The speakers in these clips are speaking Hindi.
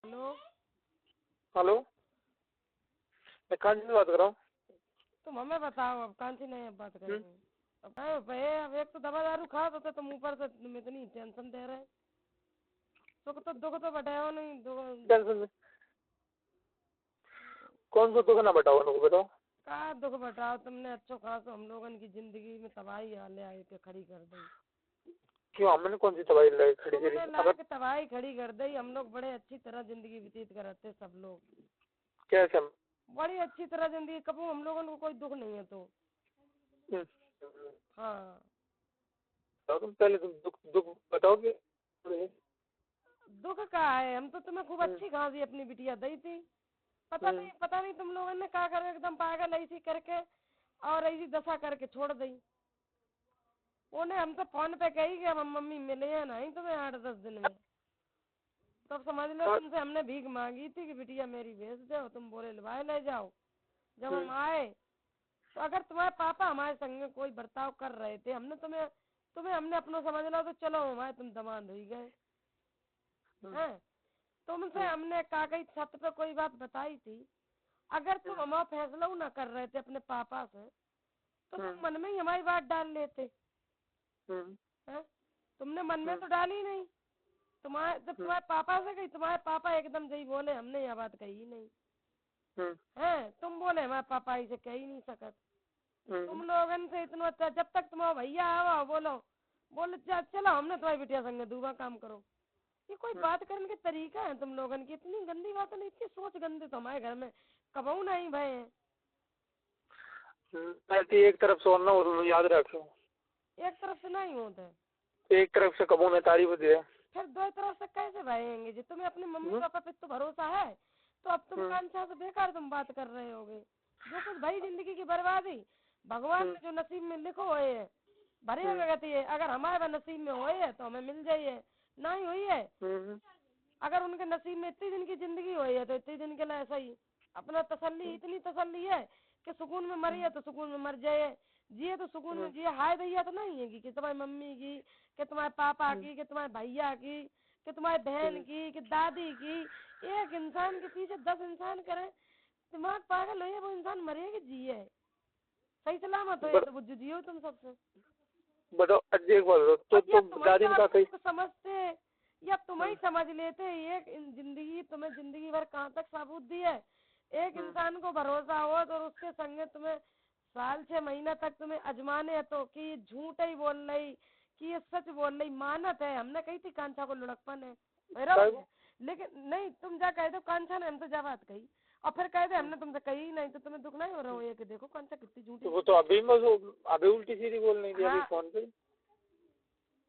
हेलो। हेलो, मैं कांची से बात कर रहा हूँ। तुम हमें बताओ, अब कांची नहीं अब बात करेंगे। अब एक तो दवा दारू खा तो तुम ऊपर से तुम इतनी टेंशन दे रहे। दुख तो बताओ नहीं। टेंशन में कौन सा दुख ना बताओ, उनको बताओ। का दुख बताओ तुमने? अच्छो खासो हम लोगन की जिंदगी में तबाही ले आए के खड़ी कर दी। क्यों, हमने कौन सी तबाही लाई खड़ी करी? अगर तबाही खड़ी कर दी। हम लोग बड़े अच्छी तरह जिंदगी व्यतीत करते सब लोग। कैसे? बड़ी अच्छी तरह जिंदगी कबू हम लोगों को कोई दुख नहीं है तो। हाँ, तुम पहले दुख दुख बताओगे। दुख का है? हम तो तुम्हें खूब अच्छी खासी अपनी बिटिया दी थी। पता नहीं तुम लोगों ने क्या कर एकदम पागल ऐसी करके और ऐसी दशा करके छोड़ दी। उन्हें हम तो फोन पे कही कि हम मम्मी मिले हैं नहीं तुम्हें 8-10 दिन में। तब समझ लो तुमसे हमने भीख मांगी थी कि बिटिया मेरी भेज दो। तुम बोले लवाए ले जाओ। जब हम आए तो अगर तुम्हारे पापा हमारे संग में कोई बर्ताव कर रहे थे, हमने तुम्हें हमने अपना समझ लो तो चलो हमारे तुम दमाद हुई गए हैं। तुमसे हमने कागज छत पे कोई बात बताई थी। अगर तुम हमारा फैसला ना कर रहे थे अपने पापा से तो तुम मन में ही हमारी बात डाल लेते हैं। तुमने मन में तो डाली नहीं। जब तुम्हारे पापा से कही, तुम्हारे पापा एकदम सही बोले हमने यह बात कही नहीं है। तुम बोले हमारे पापा इसे कह ही नहीं सकत। तुम लोगन से इतना जब तक तुम्हारा भैया आवा बोले चलो हमने तुम्हारी बिटिया संग दूसरा काम करो। ये कोई बात करने के तरीका है तुम लोगन की? इतनी गंदी बात नहीं, इतनी सोच गंदी तो हमारे घर में कबू नहीं भय है। एक तरफ से ना हो, याद रखो। एक तरफ से नहीं होता, एक तरफ से कबू ने तारीफ दिया, फिर दो तरफ से कैसे भयेंगे? जी तुम्हें अपने मम्मी पापा पे तो भरोसा है तो अब तुम कांचा से बेकार तुम बात कर रहे होगे। जो कुछ भाई जिंदगी की बर्बादी भगवान ने जो नसीब में लिखो हुए है भरे गति है। अगर हमारे नसीब में हुई है तो हमें मिल जाइए, नहीं हुई है अगर उनके नसीब में इतनी दिन की जिंदगी हुई है तो इतनी दिन के लिए ऐसा ही अपना तसल्ली, इतनी तसल्ली है कि सुकून में मरी है तो सुकून में मर जाए, जिए तो सुकून में जिए। हाय भैया तो नहीं है कि तुम्हारी मम्मी की, कि तुम्हारे पापा की, कि तुम्हारे भैया की, कि तुम्हारी बहन की, कि दादी की। एक इंसान के पीछे 10 इंसान करे, दिमाग पागल हो वो इंसान मरे कि जिए? सही सलामत हो तो जियो तुम सबसे बताओ। एक बात तो तुम दादी का कहीं समझते या तुम ही समझ लेते? एक जिंदगी तुम्हें जिंदगी भर कहाँ तक सबूत दी है। एक इंसान को भरोसा हो तो उसके संगे तुम्हें साल 6 महीना तक तुम्हें अजमाने है तो कि झूठ ही बोल रही कि ये सच बोल रही मानत है। हमने कही थी कांचा को लुढ़कपन है लेकिन नहीं, तुम जा कह दो कांचा ने हमसे जा बात कही और फिर कह दे हमने तुमसे कही नहीं तो तुम्हें दुख नहीं हो रहा हो? ये कि देखो कांचा कितनी झूठी। वो तो अभी उल्टी सीधी बोल नहीं थी अभी फोन पे।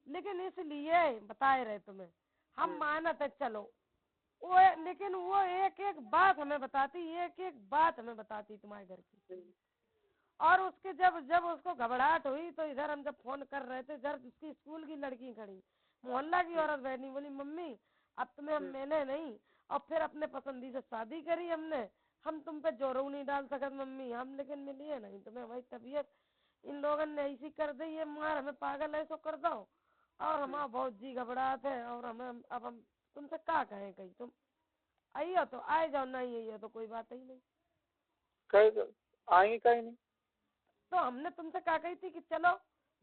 लेकिन इसलिए बताए रहे तुम्हें हम मानत है चलो वो, लेकिन वो एक एक बात हमें बताती, एक एक बात हमें बताती तुम्हारे घर की। और उसके जब उसको घबराहट हुई तो इधर हम जब फोन कर रहे थे, इधर उसकी स्कूल की लड़की खड़ी, मोहल्ला की औरत बैठी, बोली मम्मी अब तुम्हें हम मैंने नहीं और फिर अपने पसंदी से शादी करी हमने, हम तुम पे जोरू नहीं डाल सकते मम्मी हम, लेकिन मिलिए नहीं तुम्हें हमारी तबीयत इन लोगों ने ऐसी कर दी ये मार हमें पागल ऐसो कर दो और हमारा बहुत जी घबराहट है और हमें अब हम तुमसे क्या कहें? कहीं तुम आइए तो आए जाओ, नहीं आइए तो कोई बात ही नहीं। आएंगे कहीं नहीं। तो हमने तुमसे क्या कही थी कि चलो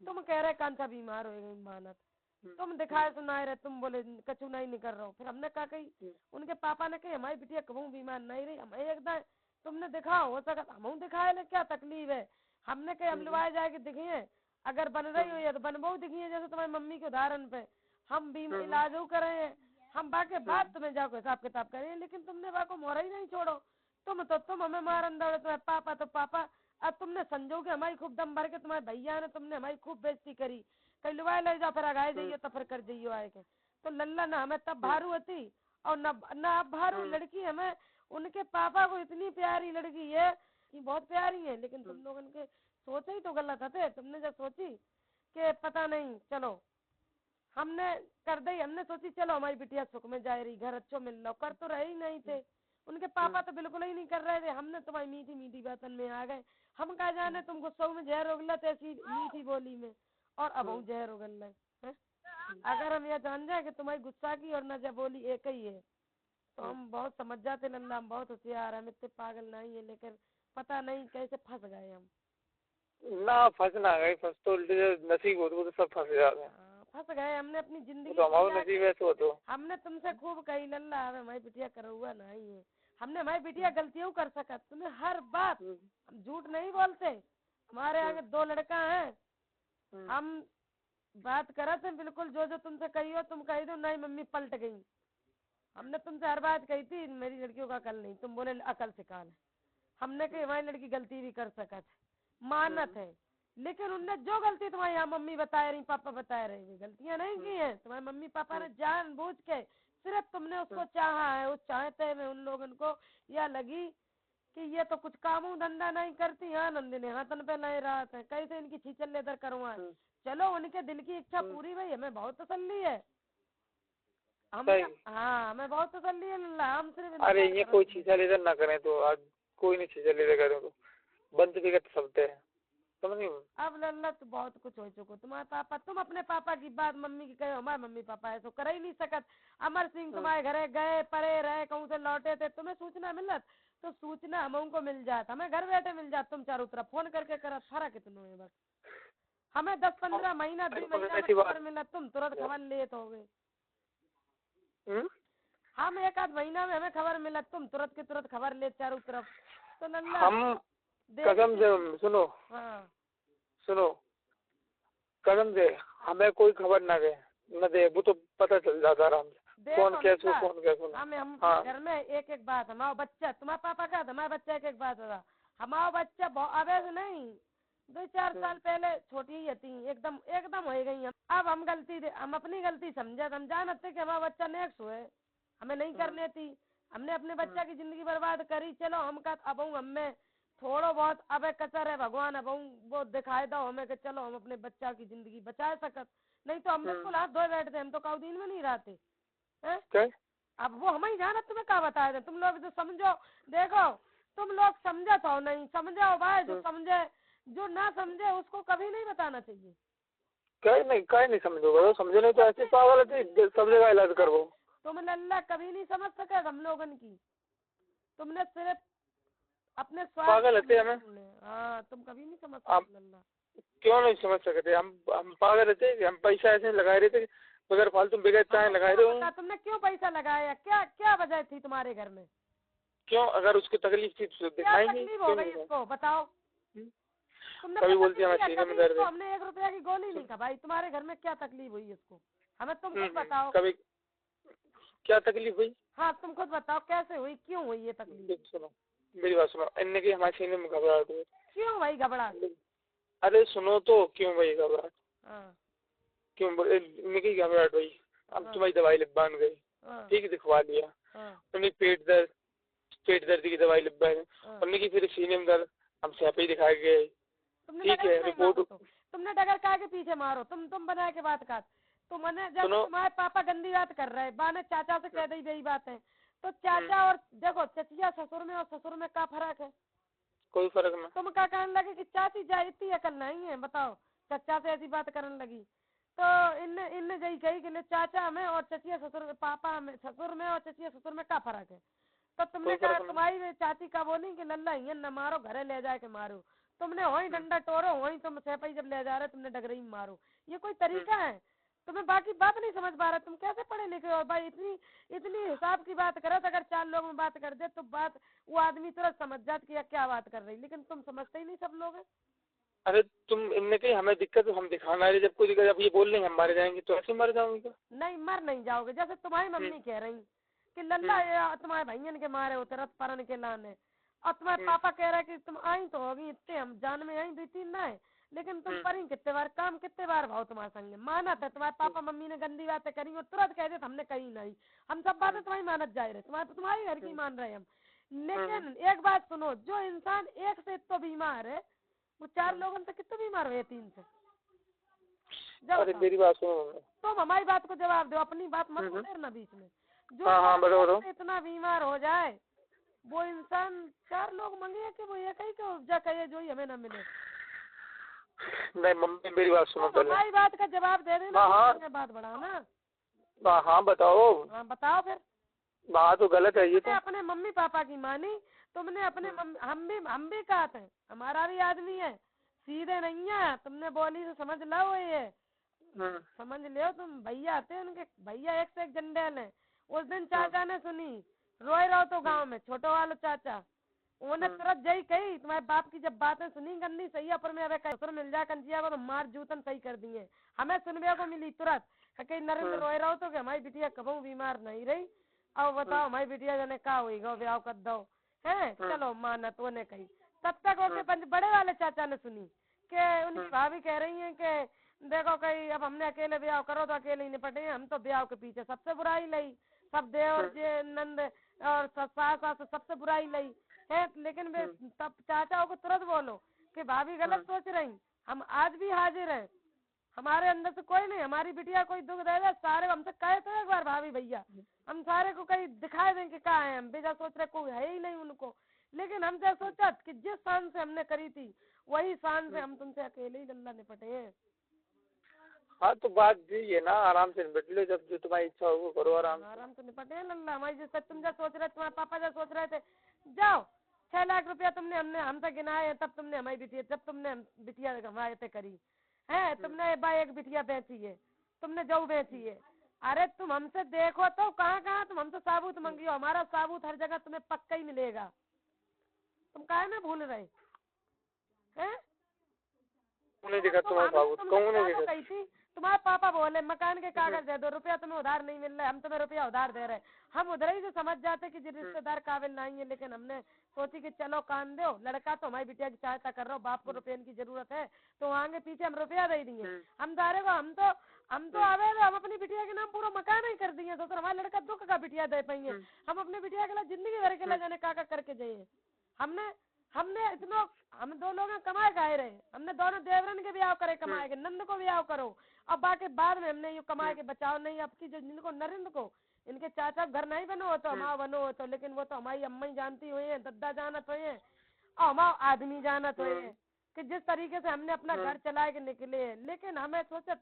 तुम कह रहे कांचा बीमार हो गई मानत, तुम दिखाए सुनाए रहे, तुम बोले कछु नहीं निकल रहा हो। फिर हमने क्या कही, उनके पापा ने कही हमारी बिटिया कबू बीमार नहीं रही, हम एकदम तुमने दिखाओ हो सकता हम दिखाए ले क्या तकलीफ है। हमने कही हम लुआए जाके दिखिए, अगर बन रही हो तो बनबो दिखिए जैसे तुम्हारी मम्मी के उदाहरण पे हम भी इलाज करें, हम बाकी बात तुम्हें जाओ हिसाब किताब करें। लेकिन तुमने बाको मोरा ही नहीं छोड़ो। तुम हमें मारन दौड़े, तुम्हारे पापा तो पापा। अब तुमने संजो के हमारी खूब दम भर के, तुम्हारे भैया ने तुमने हमारी खूब बेइज्जती करी, कहीं लुआए ले जाओ फिर आगाए जाइए तो फिर कर जाइयो आए के। तो लल्ला ना हमें तब भारू होती और न अब भारू लड़की हमें, उनके पापा को इतनी प्यारी लड़की है कि बहुत प्यारी है, लेकिन तुम लोगों के सोचे ही तो गलत थे। तुमने जब सोची कि पता नहीं चलो हमने कर दी, हमने सोची चलो हमारी बिटिया सुख में जा रही, घर अच्छो मिल रहा, कर तो रहे ही नहीं थे। उनके पापा तो बिल्कुल ही नहीं कर रहे थे। हमने तुम्हारी मीठी मीठी बातन में आ गए, हम कहा जाने तुम गुस्सों में जहर उगलत ऐसी मीठी बोली में और अब हम जहर उगल रहे। अगर हम यह जान जाए कि तुम्हारी गुस्सा की और न जब बोली एक ही है तो हम बहुत समझ जाते लल्ला, हम बहुत होशियार, हम इतने पागल नहीं है, लेकिन पता नहीं कैसे फंस गए हम। ना फंस ना गए, फंस तो उल्टे नसीब हो तो सब फंस जाते हैं। फंस गए हमने अपनी जिंदगी। तो हमारा नसीब है तो हमने तुमसे खूब कही लल्ला, हमें हमारी बिटिया करा हुआ नहीं है, हमने हमारी बिटिया गलतियों कर सका, तुम्हें हर बात, हम झूठ नहीं बोलते, हमारे आगे 2 लड़का हैं, हम बात करा थे बिल्कुल, जो जो तुमसे कही हो तुम कही दो, नहीं मम्मी पलट गई। हमने तुमसे हर बात कही थी, मेरी लड़कियों का अकल नहीं, तुम बोले अकल से काल है। हमने कही हमारी लड़की गलती भी कर सकत, मानत है, लेकिन उनने जो गलती तुम्हारी यहाँ मम्मी बता रही, पापा बता रहे, वे गलतियां नहीं की हैं। तुम्हारे मम्मी पापा ने जानबूझ के, सिर्फ तुमने उसको चाहा है, उस चाहते में उन लोगों को यह लगी कि ये तो कुछ काम धंधा नहीं करती, हाँ नंदिनी हाथन पे नहीं रात है, कैसे इनकी छीचल लेकर करवा। चलो उनके दिल की इच्छा पूरी भाई, हमें बहुत तसल्ली है, हाँ हमें बहुत तसल्ली है लल्ला, हम सिर्फ। अरे ये कोई छीछा लेकर ना करें तो आज कोई नहीं छीछा लेकर करें तो बंद भी कर सकते हैं, समझ नहीं। अब लल्ला तो बहुत कुछ हो चुका, तुम्हारे पापा, तुम अपने पापा की बात मम्मी की कहे, हमारे मम्मी पापा ऐसा कर ही नहीं सकत। अमर सिंह तुम्हारे घरे गए, परे रहे, कहूँ से लौटे थे, तुम्हें सूचना मिलत तो सूचना हम उनको मिल जाता, हमें घर बैठे मिल जाता, तुम चारों तरफ फोन करके करत, फर्क इतना है बस। हमें 10-15 महीना 2 महीना में खबर मिला, तुम तुरंत खबर लेत हो गए। हम 1-8 महीना में हमें खबर मिला, तुम तुरंत के तुरंत खबर ले चारों तरफ। तो लल्ला हम कसम से सुनो, हाँ सुनो, कसम से हमें कोई खबर ना दे, वो तो पता चल जाता आराम से, कौन कैसे हम घर में एक बात, हमारा बच्चा, तुम्हारे पापा का हमारा बच्चा एक बात होगा, हमारा बच्चा अवैध नहीं, 2-4 साल पहले छोटी ही थी, एकदम हो गई। अब हम अपनी गलती समझे, हम जानते कि हमारा बच्चा नेक्स्ट हुए, हमें नहीं करने थी, हमने अपने बच्चा की जिंदगी बर्बाद करी। चलो हम का अब हमें थोड़ा बहुत अब कसर है, भगवान अब वो दिखाए दो हमें कि चलो हम अपने बच्चा की जिंदगी बचा सकत, नहीं तो हम बिल्कुल हाथ धोए बैठते, हम तो कई दिन में नहीं रहते हैं। अब वो हमें जाना, तुम्हें क्या बताया थे, तुम लोग जो समझो, देखो तुम लोग समझे तो नहीं समझो भाई, जो समझे, जो ना समझे उसको कभी नहीं बताना चाहिए। कहीं नहीं समझोगे, समझे नहीं तो ऐसे पागल है, सब जगह इलाज करो। तुम लल्ला कभी नहीं समझ सके हम लोगन की, तुमने सिर्फ अपने पागल रहते हमें। हाँ तुम कभी नहीं समझ सकते लल्ला। क्यों नहीं समझ सकते, हम पागल रहते, हम पैसा ऐसे लगाए रहते बगैर फालतू बगैर चाहे लगाए रहे। तुमने क्यों पैसा लगाया, क्या क्या वजह थी तुम्हारे घर में, क्यों अगर उसकी तकलीफ थी तो दिखाएंगे, तकलीफ हो गई इसको बताओ। तुमने कभी बोलती है सीने में दर्द है, हमने 1 रुपया की गोली नहीं खा, तुम्हारे घर में क्या तकलीफ हुई इसको, हमें तुम खुद बताओ। कभी क्या तकलीफ हुई, हाँ तुम खुद बताओ कैसे हुई, क्यों हुई ये तकलीफ। सुनो मेरी बात सुनो, इनने की हमारे सीने में घबराहट हुई। क्यों भाई घबराहट, अरे सुनो तो, क्यों भाई घबराहट, हाँ क्यों इनकी घबराहट हुई, अब तुम्हारी दवाई लिखवान गई, ठीक दिखवा लिया, उन्हें पेट दर्द की दवाई लिखवाई, उन्हें की फिर सीने में दर्द, हम सैपी दिखाए गए, ठीक है रिपोर्ट। तुमने डगर का के पीछे मारो, तुम बना के बात कर, तुमने जब तुम्हारे पापा गंदी बात कर रहे हैं, बाने चाचा से कह दी यही बात है, तो चाचा और देखो चचिया ससुर में और ससुर में क्या फर्क है, कोई फर्क नहीं। तुम क्या कहने लगे कि चाची जा इतनी अकल नहीं है, बताओ चचा से ऐसी बात करने लगी, तो इनने यही कही कि चाचा में और चचिया ससुर, पापा में ससुर में और चचिया ससुर में क्या फर्क है, तो तुमने कहा तुम्हारी चाची का बोली कि लल्ला ये न मारो, घरे ले जाए के मारो, तुमने वही डंडा टोरो, वही तुम सेपई जब ले जा रहे तुमने डगरी में मारो, ये कोई तरीका है, तुम्हें बाकी बात नहीं समझ पा रहे, तुम कैसे पढ़े लिखे हो भाई, इतनी हिसाब की बात करे, अगर 4 लोग में बात कर दे तो बात वो आदमी तुरंत समझ जात कि क्या बात कर रही, लेकिन तुम समझते ही नहीं सब लोग। अरे तुम इनने कही हमें दिक्कत है, हम दिखाना है, जब कोई दिक्कत, जब ये बोल रहे हम मारे जाएंगे तो ऐसे मर जाओगे, नहीं मर नहीं जाओगे, जैसे तुम्हारी मम्मी कह रही कि लल्ला तुम्हारे भैयन के मारे होते रथ परन के लाने, और तुम्हारे पापा कह रहे कि तुम आई तो होगी इतने, हम जान में आई 2-3 ना है, लेकिन तुम परी कितने बार काम कितने बार भाव तुम्हारे संग माना था, तुम्हारे पापा मम्मी ने गंदी बातें करी और तुरंत कह दे हमने कही नहीं, हम सब बातें तुम्हारी मानत जा रहे, तुम्हारी घर की मान रहे हम, लेकिन एक बात सुनो, जो इंसान एक से तो बीमार है वो 4 लोगों से कितने बीमार हुए, 3 से। अरे मेरी बात सुनो, तुम हमारी बात को जवाब दो, अपनी बात मत बोलना बीच में, जो इतना बीमार हो जाए वो इंसान 4 लोग मांगे कि वो एक ही का उपजा कहे जो ही हमें ना मिले। नहीं मम्मी मेरी बात सुनो पहले, हमारी बात का जवाब दे देना, बात बढ़ाओ ना। हाँ बताओ, हाँ बताओ फिर। बात तो गलत है ये तो। अपने मम्मी पापा की मानी, तुमने अपने हम भी कहा थे, हमारा भी आदमी है, सीधे नहीं है, तुमने बोली तो समझ लो ये, समझ लो तुम। भैया आते उनके, भैया एक से एक जंडेल है। उस दिन चाचा ने सुनी, रोए रहो तो गांव में, छोटो वालो चाचा, उन्होंने तुरंत जई कही, तुम्हारे बाप की जब बातें सुनी गंदी सही है, पर मैं अब मिल जा कंचिया को तो मार जूतन सही कर दिए। हमें सुनने को मिली तुरंत, कहीं नरेंद्र रोए रहो तो हमारी बिटिया कबू बीमार नहीं रही, अब बताओ हमारी बिटिया जाने का हुई गो, ब्याह कर दो है, चलो माना तो ने कही। तब तक ओके बड़े वाले चाचा ने सुनी कि उनकी भाभी कह रही है कि देखो कहीं अब हमने अकेले ब्याह करो तो अकेले ही निपटे, हम तो ब्याह के पीछे सबसे बुराई लई, सब देवर जे नंद और सास सबसे बुराई लई है। लेकिन वे तब चाचा को तुरंत बोलो कि भाभी गलत सोच रही, हम आज भी हाजिर हैं, हमारे अंदर से कोई नहीं, हमारी बिटिया कोई दुख दे दे, सारे हमसे कहे तो एक बार भाभी भैया, हम सारे को कहीं दिखाई दें कि कहाँ है, हम बेजा सोच रहे कोई है ही नहीं उनको। लेकिन हम जब सोचा कि जिस शान से हमने करी थी वही शान से हम तुमसे अकेले ही लल्ला निपटे हैं। हाँ तो बात यही है ना, आराम से निपट लो, जब जो तुम्हारी इच्छा हो वो करो, आराम से निपटे हैं लल्ला। हमारी जैसे तुम जब सोच रहे, तुम्हारे पापा जब सोच रहे थे जाओ 6 लाख रुपया तुमने हमसे गिनाए हैं, तब तुमने हमारी बिटिया, जब तुमने बिटिया हमारे पे करी है, तुमने एक बिटिया बेची है, तुमने जऊ बेची है। अरे तुम हमसे देखो तो कहाँ तुम हमसे साबूत मंगियो, हमारा साबूत हर जगह तुम्हें पक्का ही मिलेगा, तुम काहे ना भूल रहे हैं? देखा तुम्हारा साबूत कौन ने देखा? कही थी तुम्हारे पापा बोले मकान के कागज दे दो, रुपया तुम्हें उधार नहीं मिल रहा है, हम तुम्हें रुपया उधार दे रहे। हम उधर ही से समझ जाते कि रिश्तेदार काबिल नहीं है, लेकिन हमने सोची कि चलो कान दो, लड़का तो हमारी बिटिया की सहायता कर रहा हो, बाप को रुपये की जरूरत है तो आगे पीछे हम रुपया दे दिए। हम सारे को हम तो आवे हम अपनी बिटिया के नाम पूरा मकान ही कर दिए, तो हमारा लड़का दुख का बिटिया दे पाएंगे, हम अपनी बिटिया के लिए जिंदगी भर के लिए जाने का करके जाइए। हमने इतना, हम दो लोग कमाए खाए रहे, हमने दोनों देवरन के ब्याह करे, कमाए के नंद को ब्याह करो, अब बाकी बाद में हमने ये कमाए के बचाओ नहीं। अब की जो जिनको नरेंद्र को इनके चाचा घर नहीं बनो हो तो माँ बनो हो तो, लेकिन वो तो हमारी अम्मा ही जानती हुई है, दद्दा जानत हुए हैं और हमारा आदमी जानत हुए हैं कि जिस तरीके से हमने अपना घर चलाए के निकले हैं। लेकिन हमें सोचा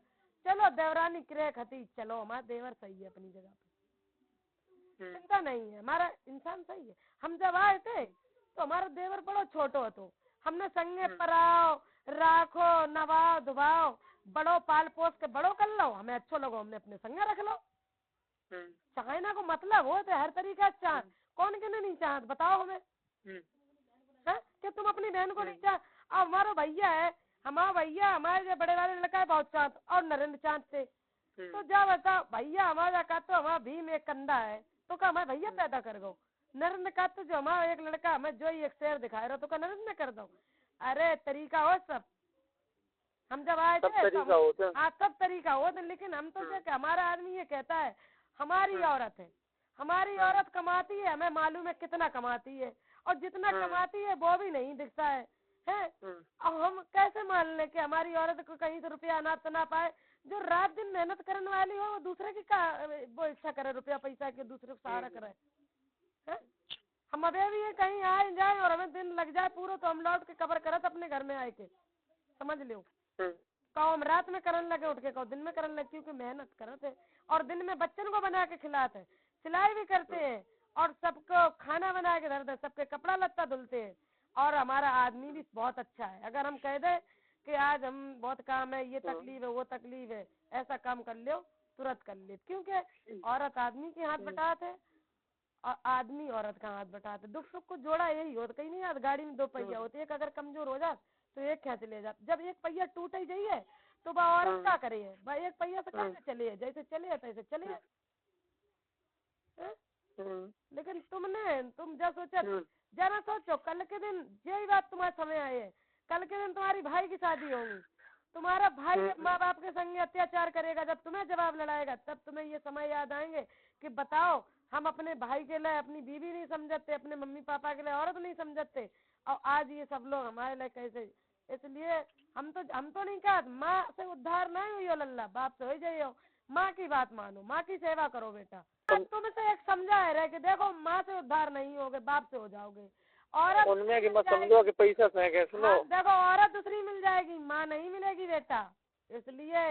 चलो देवरानी क्रय खती, चलो हमारा देवर सही है अपनी जगह पे, चिंता नहीं है, हमारा इंसान सही है। हम जब आए थे तो हमारा देवर बड़ो छोटो तो हमने संगे पराओ राखो नवाओ धुबाओ बड़ो पाल पोस के बड़ो कर लो, हमें अच्छो लगो, हमने अपने संगे रख लो। चाहना को मतलब हो तो हर तरीका चाह, कौन के नहीं चाहत बताओ हमें है कि तुम अपनी बहन को नहीं चाह। अब हमारा भैया है, हमारा भैया हमारे जो बड़े वाले लड़का है बहुत चाहत और नरेंद्र चाहत थे, तो जब बताओ भैया हमारा का तो हमारा भीम एक कंधा है तो क्या हमारे भैया पैदा कर गो, नरेंद्र का तो जो हमारा एक लड़का हमें जो ही एक शेर दिखाए रहा तो क्या नरेंद्र ने कर दो। अरे तरीका हो सब, हम जब आए थे हाँ सब तरीका हो, लेकिन हम तो हमारा आदमी ये कहता है हमारी औरत है, हमारी औरत कमाती है, हमें मालूम है कितना कमाती है और जितना कमाती है वो भी नहीं दिखता है अब हम कैसे मान लें कि हमारी औरत को कहीं से रुपया अनाज तो ना पाए। जो रात दिन मेहनत करने वाली हो वो दूसरे की का वो इच्छा करे रुपया पैसा के दूसरे को सहारा करे है? हम अबे भी कहीं आए जाए और हमें दिन लग जाए पूरा तो हम लौट के कबर करत अपने घर में आए के, समझ लो कहो हम रात में करने लगे उठ के, कहो दिन में करने लगे, क्योंकि मेहनत करते और दिन में बच्चन को बना के खिलाते, सिलाई भी करते हैं और सबको खाना बना के धरते, सबके कपड़ा लत्ता धुलते हैं। और हमारा आदमी भी बहुत अच्छा है, अगर हम कह दे कि आज हम बहुत काम है, ये तकलीफ है वो तकलीफ है, ऐसा काम कर लो तुरंत कर ले, क्योंकि औरत आदमी के हाथ बटाते और आदमी औरत का हाथ बटाते। दुख सुख को जोड़ा यही होता, कहीं नहीं याद गाड़ी में 2 पहिया होते, एक अगर कमजोर हो जाए तो एक खींच ले जाते, जब एक पहिया टूट ही जाइए तो वह औरत क्या करे है, भाई एक पहिया से कैसे चले है, जैसे चले है तैसे चले है। लेकिन तुम जब सोचा जरा सोचो कल के दिन यही बात तुम्हारे समय आई है, कल के दिन तुम्हारी भाई की शादी होगी, तुम्हारा भाई माँ बाप के संग अत्याचार करेगा, जब तुम्हें जवाब लड़ाएगा तब तुम्हें ये समय याद आएंगे कि बताओ हम अपने भाई के लिए अपनी बीवी नहीं समझते, अपने मम्मी पापा के लिए औरत नहीं समझते, और आज ये सब लोग हमारे लिए कैसे। इसलिए हम तो नहीं कहा माँ से उद्धार नहीं हुई हो लल्ला, बाप से हो जाइयो, माँ की बात मानो, माँ की सेवा करो बेटा। तुमसे एक समझा है कि देखो माँ से उद्धार नहीं होगे बाप से हो जाओगे, औरत उनमें कि मत समझो कि पैसा से सुनो देखो औरत दूसरी मिल जाएगी, माँ नहीं मिलेगी बेटा। इसलिए